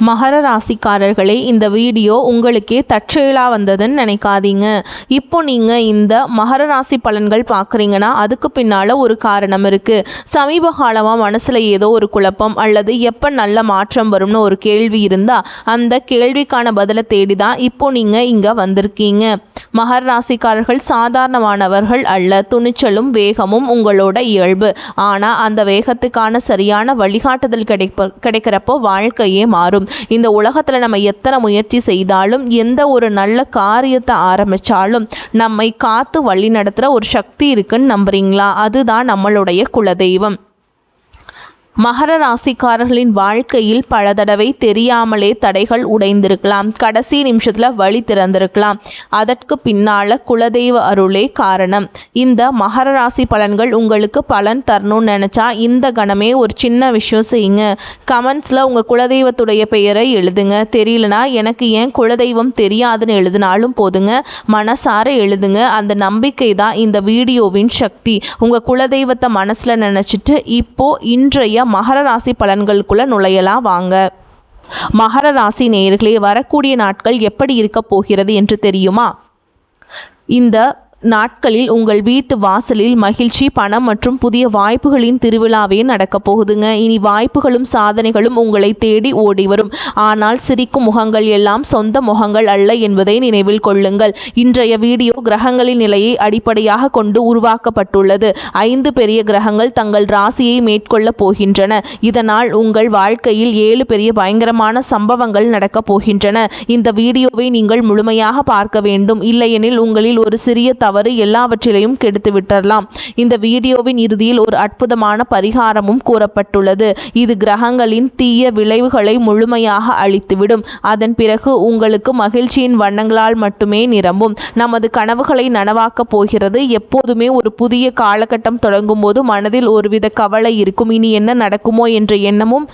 மகர ராசிக்காரர்களே, இந்த வீடியோ உங்களுக்கே தற்செயலாக வந்ததுன்னு நினைக்காதீங்க. இப்போ நீங்கள் இந்த மகர ராசி பலன்கள் பார்க்குறீங்கன்னா அதுக்கு பின்னால் ஒரு காரணம் இருக்குது. சமீப காலமாக மனசில் ஏதோ ஒரு குழப்பம் அல்லது எப்போ நல்ல மாற்றம் வரும்னு ஒரு கேள்வி இருந்தால் அந்த கேள்விக்கான பதிலை தேடி தான் இப்போ நீங்கள் இங்கே வந்திருக்கீங்க. மகர ராசிக்காரர்கள் சாதாரணமானவர்கள் அல்ல. துணிச்சலும் வேகமும் உங்களோட இயல்பு. ஆனால் அந்த வேகத்துக்கான சரியான வழிகாட்டுதல் கிடைக்கிறப்போ வாழ்க்கையே மாறும். இந்த உலகத்தில் நம்ம எத்தனை முயற்சி செய்தாலும் எந்த ஒரு நல்ல காரியத்தை ஆரம்பித்தாலும் நம்மை காத்து வழி நடத்துகிற ஒரு சக்தி இருக்குன்னு நம்புறீங்களா? அதுதான் நம்மளுடைய குலதெய்வம். மகர ராசிக்காரர்களின் வாழ்க்கையில் பல தடவை தெரியாமலே தடைகள் உடைந்திருக்கலாம். கடைசி நிமிஷத்தில் வழி திறந்திருக்கலாம். அதற்கு பின்னால் குலதெய்வ அருளே காரணம். இந்த மகர ராசி பலன்கள் உங்களுக்கு பலன் தரணும்னு நினச்சா இந்த கணமே ஒரு சின்ன விஷயம் செய்யுங்க. கமெண்ட்ஸில் உங்கள் குலதெய்வத்துடைய பெயரை எழுதுங்க. தெரியலனா எனக்கு ஏன் குலதெய்வம் தெரியாதுன்னு எழுதினாலும் போதுங்க. மனசார எழுதுங்க. அந்த நம்பிக்கை தான் இந்த வீடியோவின் சக்தி. உங்கள் குலதெய்வத்தை மனசில் நினச்சிட்டு இன்றைய மகர ராசி பலன்களுக்குள்ள நுழையலாம் வாங்க. மகர ராசி நேயர்களே, வரக்கூடிய நாட்கள் எப்படி இருக்க போகிறது என்று தெரியுமா? இந்த நாட்களில் உங்கள் வீட்டு வாசலில் மகிழ்ச்சி, பணம் மற்றும் புதிய வாய்ப்புகளின் திருவிழாவே நடக்கப் போகுதுங்க. இனி வாய்ப்புகளும் சாதனைகளும் உங்களை தேடி ஓடி வரும். ஆனால் சிரிக்கும் முகங்கள் எல்லாம் சொந்த முகங்கள் அல்ல என்பதை நினைவில் கொள்ளுங்கள். இன்றைய வீடியோ கிரகங்களின் நிலையை அடிப்படையாக கொண்டு உருவாக்கப்பட்டுள்ளது. 5 பெரிய கிரகங்கள் தங்கள் ராசியை மேற்கொள்ளப் போகின்றன. இதனால் உங்கள் வாழ்க்கையில் 7 பெரிய பயங்கரமான சம்பவங்கள் நடக்கப் போகின்றன. இந்த வீடியோவை நீங்கள் முழுமையாக பார்க்க வேண்டும். இல்லையெனில் உங்களில் ஒரு சிறிய தவறு எல்லாவற்றிலையும் கெடுத்து விட்டுறலாம். இந்த வீடியோவின் இறுதியில் ஒரு அற்புதமான பரிகாரமும் கூறப்பட்டுள்ளது. இது கிரகங்களின் தீய விளைவுகளை முழுமையாக அழித்துவிடும். அதன் பிறகு உங்களுக்கு மகிழ்ச்சியின் வண்ணங்களால் மட்டுமே நிரம்பும். நமது கனவுகளை நனவாக்கப் போகிறது. எப்போதுமே ஒரு புதிய காலகட்டம் தொடங்கும் போது மனதில் ஒருவித கவலை இருக்கும். இனி என்ன நடக்குமோ என்ற எண்ணமும்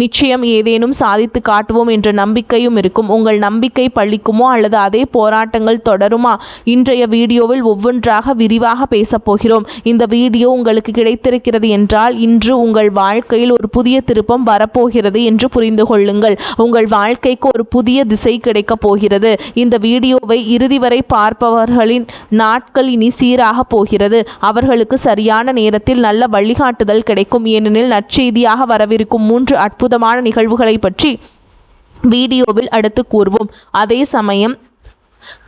நிச்சயம் ஏதேனும் சாதித்து காட்டுவோம் என்ற நம்பிக்கையும் இருக்கும். உங்கள் நம்பிக்கை பழிக்குமோ அல்லது அதே போராட்டங்கள் தொடருமா? இன்றைய வீடியோவில் ஒவ்வொன்றாக விரிவாக பேசப் போகிறோம். இந்த வீடியோ உங்களுக்கு கிடைத்திருக்கிறது என்றால் இன்று உங்கள் வாழ்க்கையில் ஒரு புதிய திருப்பம் வரப்போகிறது என்று புரிந்து கொள்ளுங்கள். உங்கள் வாழ்க்கைக்கு ஒரு புதிய திசை கிடைக்கப் போகிறது. இந்த வீடியோவை இறுதி வரை பார்ப்பவர்களின் நாட்கள் இனி சீராக போகிறது. அவர்களுக்கு சரியான நேரத்தில் நல்ல வழிகாட்டுதல் கிடைக்கும். ஏனெனில் நற்செய்தியாக வரவிருக்கும் 3 அற்புதமான நிகழ்வுகளை பற்றி வீடியோவில் அடுத்து கூறுவோம். அதே சமயம்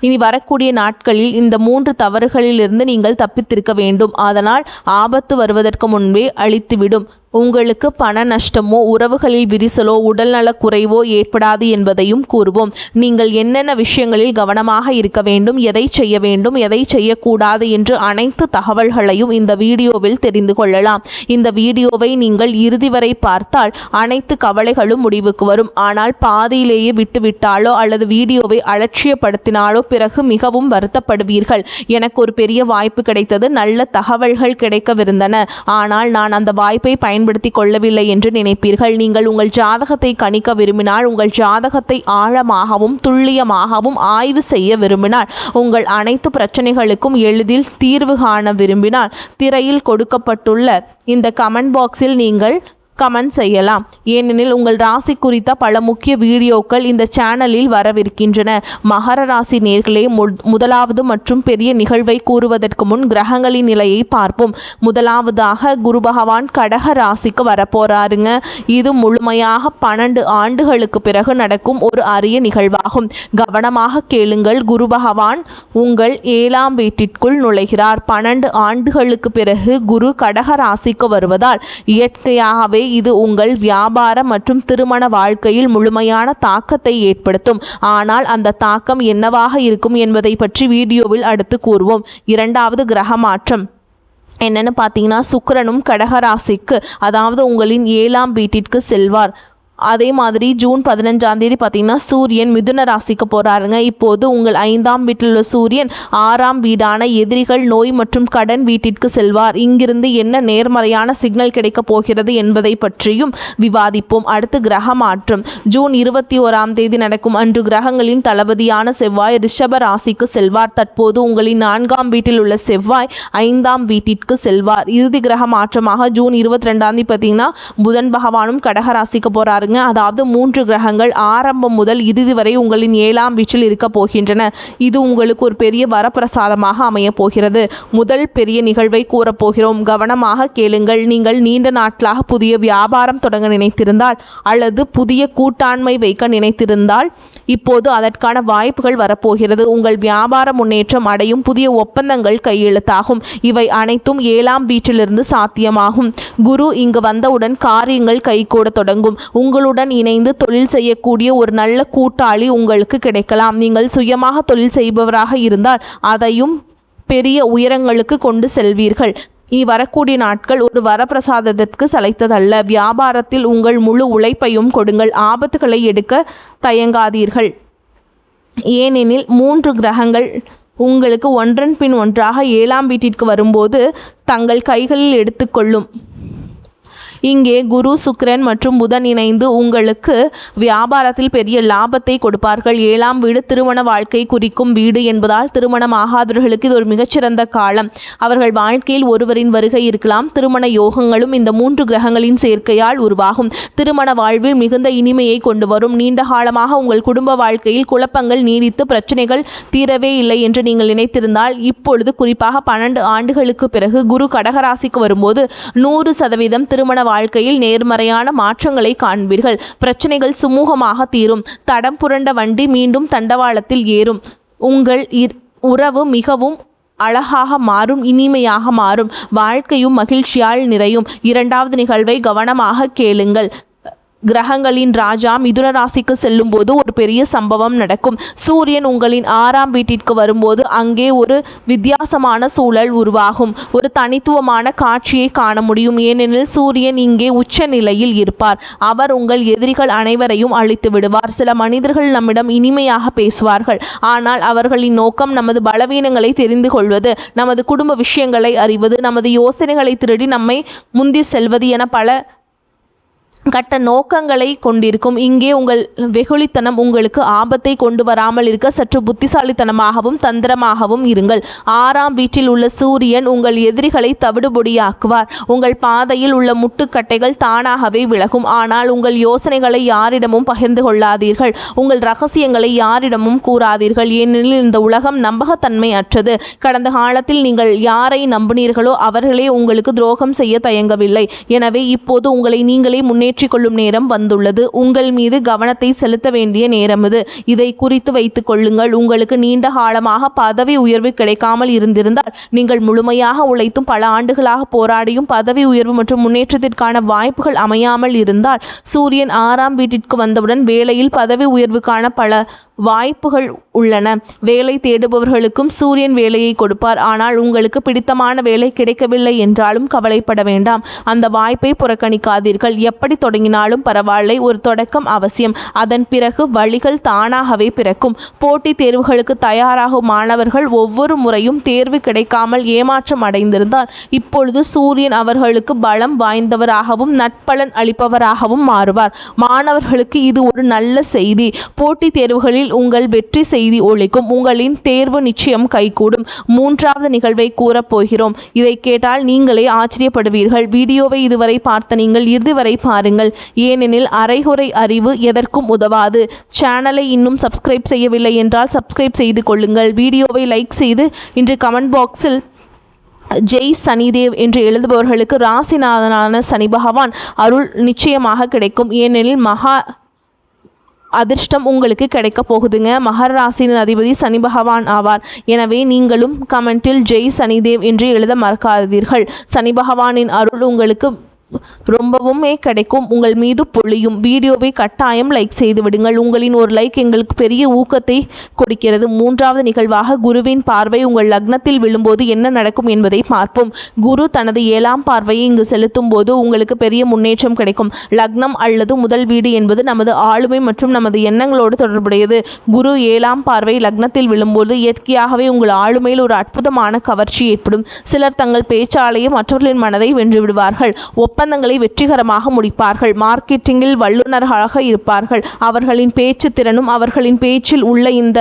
இனி வரக்கூடிய நாட்களில் இந்த 3 தவறுகளிலிருந்து நீங்கள் தப்பித்திருக்க வேண்டும். அதனால் ஆபத்து வருவதற்கு முன்பே அழித்துவிடும். உங்களுக்கு பண நஷ்டமோ உறவுகளில் விரிசலோ உடல்நல குறைவோ ஏற்படாது என்பதையும் கூறுவோம். நீங்கள் என்னென்ன விஷயங்களில் கவனமாக இருக்க வேண்டும், எதை செய்ய வேண்டும், எதை செய்யக்கூடாது என்று அனைத்து தகவல்களையும் இந்த வீடியோவில் தெரிந்து கொள்ளலாம். இந்த வீடியோவை நீங்கள் இறுதி வரை பார்த்தால் அனைத்து கவலைகளும் முடிவுக்கு வரும். ஆனால் பாதியிலேயே விட்டுவிட்டாலோ அல்லது வீடியோவை அலட்சியப்படுத்தினாலோ பிறகு மிகவும் வருத்தப்படுவீர்கள். எனக்கு ஒரு பெரிய வாய்ப்பு கிடைத்தது, நல்ல தகவல்கள் கிடைக்கவிருந்தன, ஆனால் நான் அந்த வாய்ப்பை பயன்படுத்தி கொள்ளவில்லை என்று நினைப்பீர்கள். நீங்கள் உங்கள் ஜாதகத்தை கணிக்க விரும்பினால், உங்கள் ஜாதகத்தை ஆழமாகவும் துல்லியமாகவும் ஆய்வு செய்ய விரும்பினால், உங்கள் அனைத்து பிரச்சனைகளுக்கும் எளிதில் தீர்வு காண விரும்பினால், திரையில் கொடுக்கப்பட்டுள்ள இந்த கமெண்ட் பாக்ஸில் நீங்கள் கமெண்ட் செய்யலாம். ஏனெனில் உங்கள் ராசி குறித்த பல முக்கிய வீடியோக்கள் இந்த சேனலில் வரவிருக்கின்றன. மகர ராசி நேர்களே, முதலாவது மற்றும் பெரிய நிகழ்வை கூறுவதற்கு முன் கிரகங்களின் நிலையை பார்ப்போம். முதலாவதாக குரு பகவான் கடக ராசிக்கு வரப்போறாருங்க. இது முழுமையாக 12 ஆண்டுகளுக்கு பிறகு நடக்கும் ஒரு அரிய நிகழ்வாகும். கவனமாக கேளுங்கள். குரு பகவான் உங்கள் 7ஆம் வீட்டிற்குள் நுழைகிறார். 12 ஆண்டுகளுக்கு பிறகு குரு கடக ராசிக்கு வருவதால் இயற்கையாகவே இது உங்கள் வியாபார மற்றும் திருமண வாழ்க்கையில் முழுமையான தாக்கத்தை ஏற்படுத்தும். ஆனால் அந்த தாக்கம் என்னவாக இருக்கும் என்பதை பற்றி வீடியோவில் அடுத்து கூறுவோம். 2வது கிரக மாற்றம் என்னன்னு பார்த்தீங்கன்னா, சுக்கிரனும் கடகராசிக்கு அதாவது உங்களின் 7ஆம் வீட்டிற்கு செல்வார். அதே மாதிரி ஜூன் 15ஆம் தேதி பார்த்தீங்கன்னா சூரியன் மிதுன ராசிக்கு போகிறாருங்க. இப்போது உங்கள் 5ஆம் வீட்டில் உள்ள சூரியன் 6ஆம் வீடான எதிரிகள், நோய் மற்றும் கடன் வீட்டிற்கு செல்வார். இங்கிருந்து என்ன நேர்மறையான சிக்னல் கிடைக்கப் போகிறது என்பதை பற்றியும் விவாதிப்போம். அடுத்து கிரக மாற்றம் ஜூன் 21ஆம் தேதி நடக்கும். அன்று கிரகங்களின் தளபதியான செவ்வாய் ரிஷப ராசிக்கு செல்வார். தற்போது உங்களின் 4ஆம் வீட்டில் உள்ள செவ்வாய் 5ஆம் வீட்டிற்கு செல்வார். இறுதி கிரக மாற்றமாக ஜூன் 22ஆம் தேதி பார்த்தீங்கன்னா புதன் பகவானும் கடக ராசிக்கு போகிறார். பாருங்க. அதாவது 3 கிரகங்கள் ஆரம்பம் முதல் இறுதி வரை உங்களின் 7ஆம் வீட்டில் இருக்க போகின்றன. இது உங்களுக்கு ஒரு பெரிய வரப்பிரசாதமாக அமைய போகிறது. முதல் பெரிய நிகழ்வை கூறப்போகிறோம், கவனமாக கேளுங்கள். நீங்கள் நீண்ட நாட்களாக புதிய வியாபாரம் தொடங்க நினைத்திருந்தால் அல்லது புதிய கூட்டாண்மை வைக்க நினைத்திருந்தால் இப்போது அதற்கான வாய்ப்புகள் வரப்போகிறது. உங்கள் வியாபார முன்னேற்றம் அடையும், புதிய ஒப்பந்தங்கள் கையெழுத்தாகும். இவை அனைத்தும் 7ஆம் வீட்டிலிருந்து சாத்தியமாகும். குரு இங்கு வந்தவுடன் காரியங்கள் கைகூட தொடங்கும். உங்களுடன் இணைந்து தொழில் செய்யக்கூடிய ஒரு நல்ல கூட்டாளி உங்களுக்கு கிடைக்கலாம். நீங்கள் சுயமாக தொழில் செய்பவராக இருந்தால் அதையும் பெரிய உயரங்களுக்கு கொண்டு செல்வீர்கள். வரக்கூடிய நாட்கள் ஒரு வரப்பிரசாதத்திற்கு சளைத்ததல்ல. வியாபாரத்தில் உங்கள் முழு உழைப்பையும் கொடுங்கள். ஆபத்துகளை எடுக்க தயங்காதீர்கள். ஏனெனில் 3 கிரகங்கள் உங்களுக்கு ஒன்றன் பின் ஒன்றாக 7ஆம் வீட்டிற்கு வரும்போது தங்கள் கைகளில் எடுத்துக்கொள்ளும். இங்கே குரு, சுக்கிரன் மற்றும் புதன் இணைந்து உங்களுக்கு வியாபாரத்தில் பெரிய லாபத்தை கொடுப்பார்கள். 7ஆம் வீடு திருமண வாழ்க்கை குறிக்கும் வீடு என்பதால் திருமணம் ஆகாதவர்களுக்கு இது ஒரு மிகச்சிறந்த காலம். அவர்கள் வாழ்க்கையில் ஒருவரின் வருகை இருக்கலாம். திருமண யோகங்களும் இந்த 3 கிரகங்களின் சேர்க்கையால் உருவாகும். திருமண வாழ்வில் மிகுந்த இனிமையை கொண்டு வரும். நீண்ட காலமாக உங்கள் குடும்ப வாழ்க்கையில் குழப்பங்கள் நீடித்து பிரச்சனைகள் தீரவே இல்லை என்று நீங்கள் நினைத்திருந்தால் இப்பொழுது குறிப்பாக 12 ஆண்டுகளுக்கு பிறகு குரு கடகராசிக்கு வரும்போது 100% திருமண வாழ்க்கையில் நேர்மறையான மாற்றங்களை காண்பீர்கள். பிரச்சனைகள் சுமூகமாக தீரும். தடம் புரண்ட வண்டி மீண்டும் தண்டவாளத்தில் ஏறும். உங்கள் உறவு மிகவும் அழகாக மாறும், இனிமையாக மாறும். வாழ்க்கையும் மகிழ்ச்சியால் நிறையும். 2வது நிகழ்வை கவனமாக கேளுங்கள். கிரகங்களின் ராஜா மிதுன ராசிக்கு செல்லும் போது ஒரு பெரிய சம்பவம் நடக்கும். சூரியன் உங்களின் 6ஆம் வீட்டிற்கு வரும்போது அங்கே ஒரு வித்தியாசமான சூழல் உருவாகும். ஒரு தனித்துவமான காட்சியை காண முடியும். ஏனெனில் சூரியன் இங்கே உச்ச நிலையில் இருப்பார். அவர் உங்கள் எதிரிகள் அனைவரையும் அழித்து விடுவார். சில மனிதர்கள் நம்மிடம் இனிமையாக பேசுவார்கள், ஆனால் அவர்களின் நோக்கம் நமது பலவீனங்களை தெரிந்து கொள்வது, நமது குடும்ப விஷயங்களை அறிவது, நமது யோசனைகளை திருடி நம்மை முந்தி செல்வது என பல கட்ட நோக்கங்களை கொண்டிருக்கும். இங்கே உங்கள் வெகுளித்தனம் உங்களுக்கு ஆபத்தை கொண்டு வராமல் இருக்க சற்று புத்திசாலித்தனமாகவும் தந்திரமாகவும் இருங்கள். 6ஆம் வீட்டில் உள்ள சூரியன் உங்கள் எதிரிகளை தவிடுபொடியாக்குவார். உங்கள் பாதையில் உள்ள முட்டுக்கட்டைகள் தானாகவே விலகும். ஆனால் உங்கள் யோசனைகளை யாரிடமும் பகிர்ந்து கொள்ளாதீர்கள். உங்கள் ரகசியங்களை யாரிடமும் கூறாதீர்கள். ஏனெனில் இந்த உலகம் நம்பகத்தன்மை அற்றது. கடந்த காலத்தில் நீங்கள் யாரை நம்பினீர்களோ அவர்களே உங்களுக்கு துரோகம் செய்ய தயங்கவில்லை. எனவே இப்போது உங்களை நீங்களே கொள்ளும் நேரம் வந்துள்ளது. உங்கள் மீது கவனத்தை செலுத்த வேண்டிய நேரம் இது. இதை குறித்து வைத்துக் கொள்ளுங்கள். உங்களுக்கு நீண்ட காலமாக பதவி உயர்வு கிடைக்காமல் இருந்திருந்தால், நீங்கள் முழுமையாக உழைத்தும் பல ஆண்டுகளாக போராடியும் பதவி உயர்வு மற்றும் முன்னேற்றத்திற்கான வாய்ப்புகள் அமையாமல் இருந்தால், சூரியன் 6ஆம் வீட்டிற்கு வந்தவுடன் வேலையில் பதவி உயர்வுக்கான பல வாய்ப்புகள் உள்ளன. வேலை தேடுபவர்களுக்கும் சூரியன் வேலையை கொடுப்பார். ஆனால் உங்களுக்கு பிடித்தமான வேலை கிடைக்கவில்லை என்றாலும் கவலைப்பட வேண்டாம். அந்த வாய்ப்பை புறக்கணிக்காதீர்கள். எப்படி தொடங்கினாலும் பரவாயில்லை, ஒரு தொடக்கம் அவசியம். அதன் பிறகு வழிகள் தானாகவே பிறக்கும். போட்டித் தேர்வுகளுக்கு தயாராகும் மாணவர்கள் ஒவ்வொரு முறையும் தேர்வு கிடைக்காமல் ஏமாற்றம் அடைந்திருந்தால், இப்பொழுது சூரியன் அவர்களுக்கு பலம் வாய்ந்தவராகவும் நட்பலன் அளிப்பவராகவும் மாறுவார். மாணவர்களுக்கு இது ஒரு நல்ல செய்தி. போட்டித் தேர்வுகளில் உங்கள் வெற்றி செய்தி ஒலிக்கும். உங்களின் தேர்வு நிச்சயம் கைகூடும். 3வது நிகழ்வை கூறப்போகிறோம். இதை கேட்டால் நீங்களே ஆச்சரியப்படுவீர்கள். வீடியோவை இதுவரை பார்த்த நீங்கள் இறுதி வரை பாருங்கள். ஏனெனில் அரைகுறை அறிவு எதற்கும் உதவாது. சேனலை இன்னும் சப்ஸ்கிரைப் செய்யவில்லை என்றால் சப்ஸ்கிரைப் செய்து கொள்ளுங்கள். வீடியோவை லைக் செய்து இன்று கமெண்ட் பாக்ஸில் ஜெய் சனிதேவ் என்று எழுதுபவர்களுக்கு ராசிநாதனான சனி பகவான் அருள் நிச்சயமாக கிடைக்கும். ஏனெனில் மகா அதிர்ஷ்டம் உங்களுக்கு கிடைக்க போகுதுங்க. மகர ராசியின் அதிபதி சனி பகவான் ஆவார். எனவே நீங்களும் கமெண்டில் ஜெய் சனிதேவ் என்று எழுத மறக்காதீர்கள். சனி பகவானின் அருள் உங்களுக்கு ரொம்பவுமே கிடைக்கும், உங்கள் மீது பொழியும். வீடியோவை கட்டாயம் லைக் செய்து விடுங்கள். உங்களின் ஒரு லைக் எங்களுக்கு பெரிய ஊக்கத்தை கொடுக்கிறது. 3வது நிகழ்வாக குருவின் பார்வை உங்கள் லக்னத்தில் விழும்போது என்ன நடக்கும் என்பதை பார்ப்போம். குரு தனது 7ஆம் பார்வையை இங்கு செலுத்தும் போது உங்களுக்கு பெரிய முன்னேற்றம் கிடைக்கும். லக்னம் அல்லது முதல் வீடு என்பது நமது ஆளுமை மற்றும் நமது எண்ணங்களோடு தொடர்புடையது. குரு 7ஆம் பார்வை லக்னத்தில் விழும்போது இயற்கையாகவே உங்கள் ஆளுமையில் ஒரு அற்புதமான கவர்ச்சி ஏற்படும். சிலர் தங்கள் பேச்சாலேயே மற்றவர்களின் மனதை வென்று விடுவார்கள். ஒப்பந்தங்களை வெற்றிகரமாக முடிப்பார்கள். மார்க்கெட்டிங்கில் வல்லுநர்களாக இருப்பார்கள். அவர்களின் பேச்சு திறனும் அவர்களின் பேச்சில் உள்ள இந்த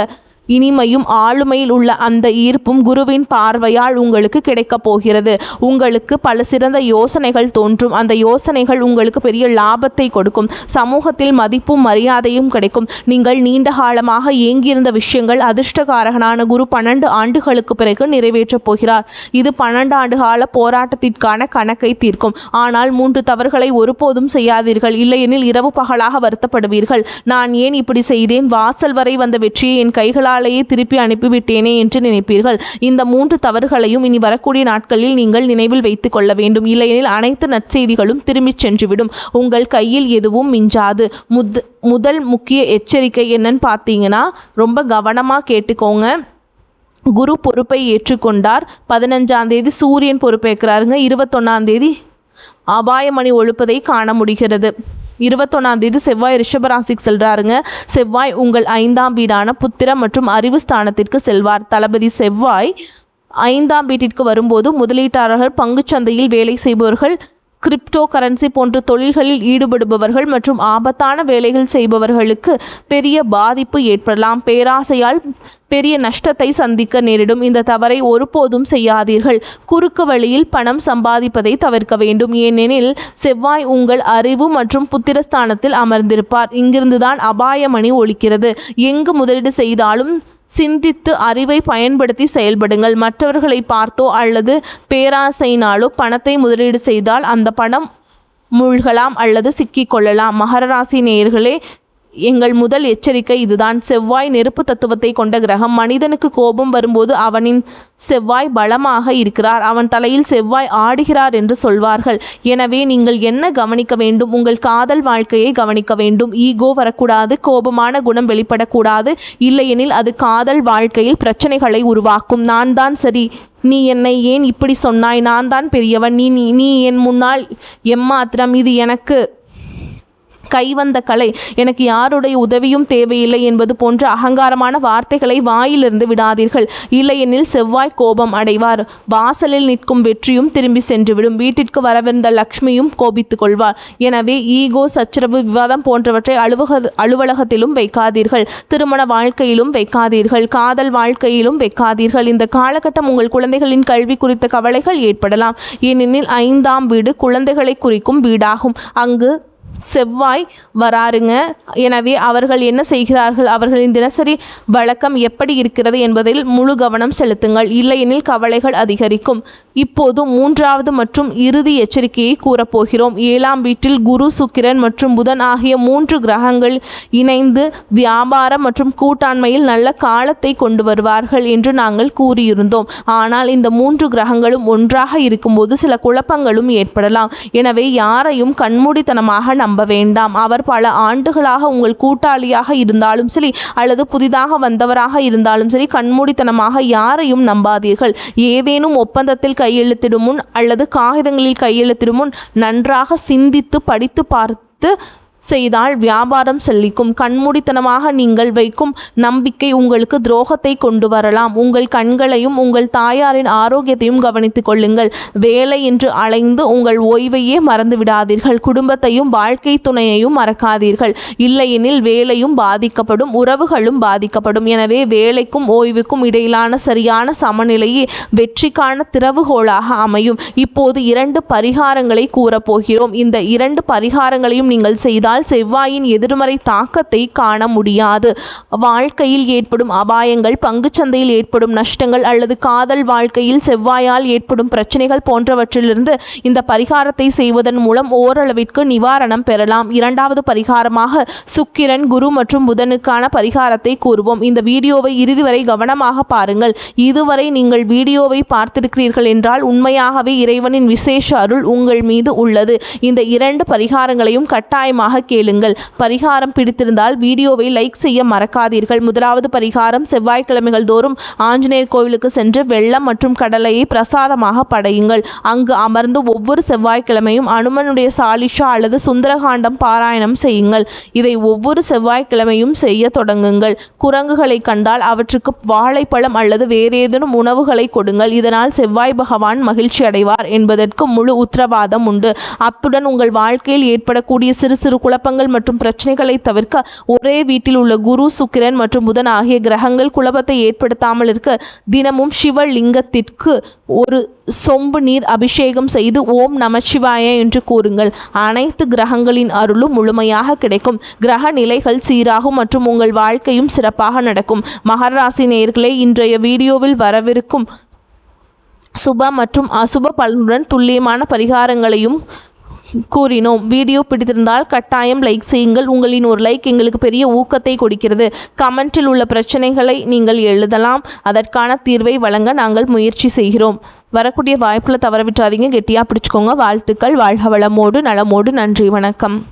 இனிமையும் ஆளுமையில் உள்ள அந்த ஈர்ப்பும் குருவின் பார்வையால் உங்களுக்கு கிடைக்கப் போகிறது. உங்களுக்கு பல சிறந்த யோசனைகள் தோன்றும். அந்த யோசனைகள் உங்களுக்கு பெரிய லாபத்தை கொடுக்கும். சமூகத்தில் மதிப்பும் மரியாதையும் கிடைக்கும். நீங்கள் நீண்ட காலமாக ஏங்கியிருந்த விஷயங்கள் அதிர்ஷ்டகாரகனான குரு 12 ஆண்டுகளுக்கு பிறகு நிறைவேற்றப் போகிறார். இது 12 ஆண்டு கால போராட்டத்திற்கான கணக்கை தீர்க்கும். ஆனால் 3 தவறுகளை ஒருபோதும் செய்யாதீர்கள். இல்லையெனில் இரவு பகலாக வருத்தப்படுவீர்கள். நான் ஏன் இப்படி செய்தேன்? வாசல் வரை வந்த வெற்றியை என் கைகளாலேயே திருப்பி அனுப்பிவிட்டேனே என்று நினைப்பீர்கள். இந்த 3 தவறுகளையும் இனி வரக்கூடிய நாட்களில் நீங்கள் நினைவில் வைத்துக் கொள்ள வேண்டும். இல்லையெனில் அனைத்து நற்செய்திகளும் திரும்பிச் சென்றுவிடும். உங்கள் கையில் எதுவும் மிஞ்சாது. முதல் முக்கிய எச்சரிக்கை என்னன்னு பார்த்தீங்கன்னா, ரொம்ப கவனமாக கேட்டுக்கோங்க. குரு பொறுப்பை ஏற்றுக்கொண்டார். 15ஆம் தேதி சூரியன் பொறுப்பேற்கிறாருங்க. 21ஆம் தேதி அபாயமணி ஒழுப்பதை காண முடிகிறது. 21ஆம் தேதி செவ்வாய் ரிஷபராசிக்கு செல்றாருங்க. செவ்வாய் உங்கள் 5ஆம் வீடான புத்திர மற்றும் அறிவு ஸ்தானத்திற்கு செல்வார். தளபதி செவ்வாய் 5ஆம் வீட்டிற்கு வரும்போது முதலீட்டாளர்கள், பங்குச்சந்தையில் வேலை செய்பவர்கள், கிரிப்டோ கரன்சி போன்ற தொழில்களில் ஈடுபடுபவர்கள் மற்றும் ஆபத்தான வேலைகள் செய்பவர்களுக்கு பெரிய பாதிப்பு ஏற்படலாம். பேராசையால் பெரிய நஷ்டத்தை சந்திக்க நேரிடும். இந்த தவறை ஒருபோதும் செய்யாதீர்கள். குறுக்கு வழியில் பணம் சம்பாதிப்பதை தவிர்க்க வேண்டும். ஏனெனில் செவ்வாய் உங்கள் அறிவு மற்றும் புத்திரஸ்தானத்தில் அமர்ந்திருப்பார். இங்கிருந்துதான் அபாயமணி ஒலிக்கிறது. எங்கு முதலீடு செய்தாலும் சிந்தித்து அறிவை பயன்படுத்தி செயல்படுங்கள். மற்றவர்களை பார்த்தோ அல்லது பேராசையினாலோ பணத்தை முதலீடு செய்தால் அந்த பணம் மூழ்கலாம் அல்லது சிக்கிக்கொள்ளலாம். மகர ராசி நேயர்களே, எங்கள் முதல் எச்சரிக்கை இதுதான். செவ்வாய் நெருப்பு தத்துவத்தை கொண்ட கிரகம். மனிதனுக்கு கோபம் வரும்போது அவனின் செவ்வாய் பலமாக இருக்கிறார். அவன் தலையில் செவ்வாய் ஆடுகிறார் என்று சொல்வார்கள். எனவே நீங்கள் என்ன கவனிக்க வேண்டும்? உங்கள் காதல் வாழ்க்கையை கவனிக்க வேண்டும். ஈகோ வரக்கூடாது. கோபமான குணம் வெளிப்படக்கூடாது. இல்லையெனில் அது காதல் வாழ்க்கையில் பிரச்சனைகளை உருவாக்கும். நான் தான் சரி, நீ என்னை ஏன் இப்படி சொன்னாய், நான் தான் பெரியவன், நீ என் முன்னால் எம்மாத்திரம், இது எனக்கு கைவந்த கலை, எனக்கு யாருடைய உதவியும் தேவையில்லை என்பது போன்ற அகங்காரமான வார்த்தைகளை வாயிலிருந்து விடாதீர்கள். இல்லையெனில் செவ்வாய் கோபம் அடைவார். வாசலில் நிற்கும் வெற்றியும் திரும்பி சென்றுவிடும். வீட்டிற்கு வரவிருந்த லக்ஷ்மியும் கோபித்துக் கொள்வார். எனவே ஈகோ, சச்சரவு, விவாதம் போன்றவற்றை அலுவலகத்திலும் வைக்காதீர்கள். திருமண வாழ்க்கையிலும் வைக்காதீர்கள். காதல் வாழ்க்கையிலும் வைக்காதீர்கள். இந்த காலகட்டம் உங்கள் குழந்தைகளின் கல்வி குறித்த கவலைகள் ஏற்படலாம். ஏனெனில் 5ஆம் வீடு குழந்தைகளை குறிக்கும் வீடாகும். அங்கு செவ்வாய் வராருங்க. எனவே அவர்கள் என்ன செய்கிறார்கள், அவர்களின் தினசரி வழக்கம் எப்படி இருக்கிறது என்பதில் முழு கவனம் செலுத்துங்கள். இல்லையெனில் கவலைகள் அதிகரிக்கும். இப்போது 3வது மற்றும் இறுதி எச்சரிக்கையை கூறப்போகிறோம். 7ஆம் வீட்டில் குரு, சுக்கிரன் மற்றும் புதன் ஆகிய 3 கிரகங்கள் இணைந்து வியாபாரம் மற்றும் கூட்டாண்மையில் நல்ல காலத்தை கொண்டு வருவார்கள் என்று நாங்கள் கூறியிருந்தோம். ஆனால் இந்த 3 கிரகங்களும் ஒன்றாக இருக்கும்போது சில குழப்பங்களும் ஏற்படலாம். எனவே யாரையும் கண்மூடித்தனமாக நம்ப வேண்டாம். அவர் பல ஆண்டுகளாக உங்கள் கூட்டாளியாக இருந்தாலும் சரி அல்லது புதிதாக வந்தவராக இருந்தாலும் சரி, கண்மூடித்தனமாக யாரையும் நம்பாதீர்கள். ஏதேனும் ஒப்பந்தத்தில் கையெழுத்திடும் முன் அல்லது காகிதங்களில் கையெழுத்திடும் முன் நன்றாக சிந்தித்து படித்து பார்த்து செய்தால் வியாபாரம் செழிக்கும். கண்மூடித்தனமாக நீங்கள் வைக்கும் நம்பிக்கை உங்களுக்கு துரோகத்தை கொண்டு வரலாம். உங்கள் கண்களையும் உங்கள் தாயாரின் ஆரோக்கியத்தையும் கவனித்துக் கொள்ளுங்கள். வேலை என்று அலைந்து உங்கள் ஓய்வையே மறந்து விடாதீர்கள். குடும்பத்தையும் வாழ்க்கை துணையையும் மறக்காதீர்கள். இல்லையெனில் வேலையும் பாதிக்கப்படும், உறவுகளும் பாதிக்கப்படும். எனவே வேலைக்கும் ஓய்வுக்கும் இடையிலான சரியான சமநிலையே வெற்றிக்கான திறவுகோலாக அமையும். இப்போது 2 பரிகாரங்களை கூறப்போகிறோம். இந்த 2 பரிகாரங்களையும் நீங்கள் செய்தால் செவ்வாயின் எதிர்மறை தாக்கத்தை காண முடியாது. வாழ்க்கையில் ஏற்படும் அபாயங்கள், பங்குச்சந்தையில் ஏற்படும் நஷ்டங்கள் அல்லது காதல் வாழ்க்கையில் செவ்வாயால் ஏற்படும் பிரச்சனைகள் போன்றவற்றிலிருந்து இந்த பரிகாரத்தை செய்வதன் மூலம் ஓரளவிற்கு நிவாரணம் பெறலாம். 2வது பரிகாரமாக சுக்கிரன், குரு மற்றும் புதனுக்கான பரிகாரத்தை கூறுவோம். இந்த வீடியோவை இறுதி வரை கவனமாக பாருங்கள். இதுவரை நீங்கள் வீடியோவை பார்த்திருக்கிறீர்கள் என்றால் உண்மையாகவே இறைவனின் விசேஷ அருள் உங்கள் மீது உள்ளது. இந்த 2 பரிகாரங்களையும் கட்டாயமாக கேளுங்கள். பரிகாரம் பிடித்திருந்தால் வீடியோவை லைக் செய்ய மறக்காதீர்கள். 1வது பரிகாரம், செவ்வாய்க்கிழமைகள் தோறும் ஆஞ்சநேயர் கோவிலுக்கு சென்று வெள்ளம் மற்றும் கடலையை பிரசாதமாக படையுங்கள். அங்கு அமர்ந்து ஒவ்வொரு செவ்வாய்க்கிழமையும் அனுமனுடைய சாலிஷா அல்லது சுந்தரகாண்டம் பாராயணம் செய்யுங்கள். இதை ஒவ்வொரு செவ்வாய்க்கிழமையும் செய்ய தொடங்குங்கள். குரங்குகளை கண்டால் அவற்றுக்கு வாழைப்பழம் அல்லது வேறேதேனும் உணவுகளை கொடுங்கள். இதனால் செவ்வாய் பகவான் மகிழ்ச்சி அடைவார் என்பதற்கு முழு உத்தரவாதம் உண்டு. அத்துடன் உங்கள் வாழ்க்கையில் ஏற்படக்கூடிய சிறு சிறு குழப்பங்கள் மற்றும் பிரச்சனைகளை தவிர்க்க ஒரே வீட்டில் உள்ள குரு, சுக்கிரன் மற்றும் புதன் ஆகிய கிரகங்கள் குழப்பத்தை ஏற்படுத்தாமல் இருக்க தினமும் சிவலிங்கத்திற்கு ஒரு சொம்பு நீர் அபிஷேகம் செய்து ஓம் நமசிவாய என்று கூறுங்கள். அனைத்து கிரகங்களின் அருளும் முழுமையாக கிடைக்கும். கிரக நிலைகள் சீராகும் மற்றும் உங்கள் வாழ்க்கையும் சிறப்பாக நடக்கும். மகர ராசி நேயர்களே, இன்றைய வீடியோவில் வரவிருக்கும் சுப மற்றும் அசுப பலனுடன் துல்லியமான பரிகாரங்களையும் கூறினோம். வீடியோ பிடித்திருந்தால் கட்டாயம் லைக் செய்யுங்கள். உங்களின் ஒரு லைக் எங்களுக்கு பெரிய ஊக்கத்தை கொடுக்கிறது. கமெண்டில் உள்ள பிரச்சனைகளை நீங்கள் எழுதலாம். அதற்கான தீர்வை வழங்க நாங்கள் முயற்சி செய்கிறோம். வரக்கூடிய வாய்ப்பில் தவற விட்டாதீங்க. கெட்டியாக பிடிச்சிக்கோங்க. வாழ்த்துக்கள். வாழ்க வளமோடு நலமோடு. நன்றி, வணக்கம்.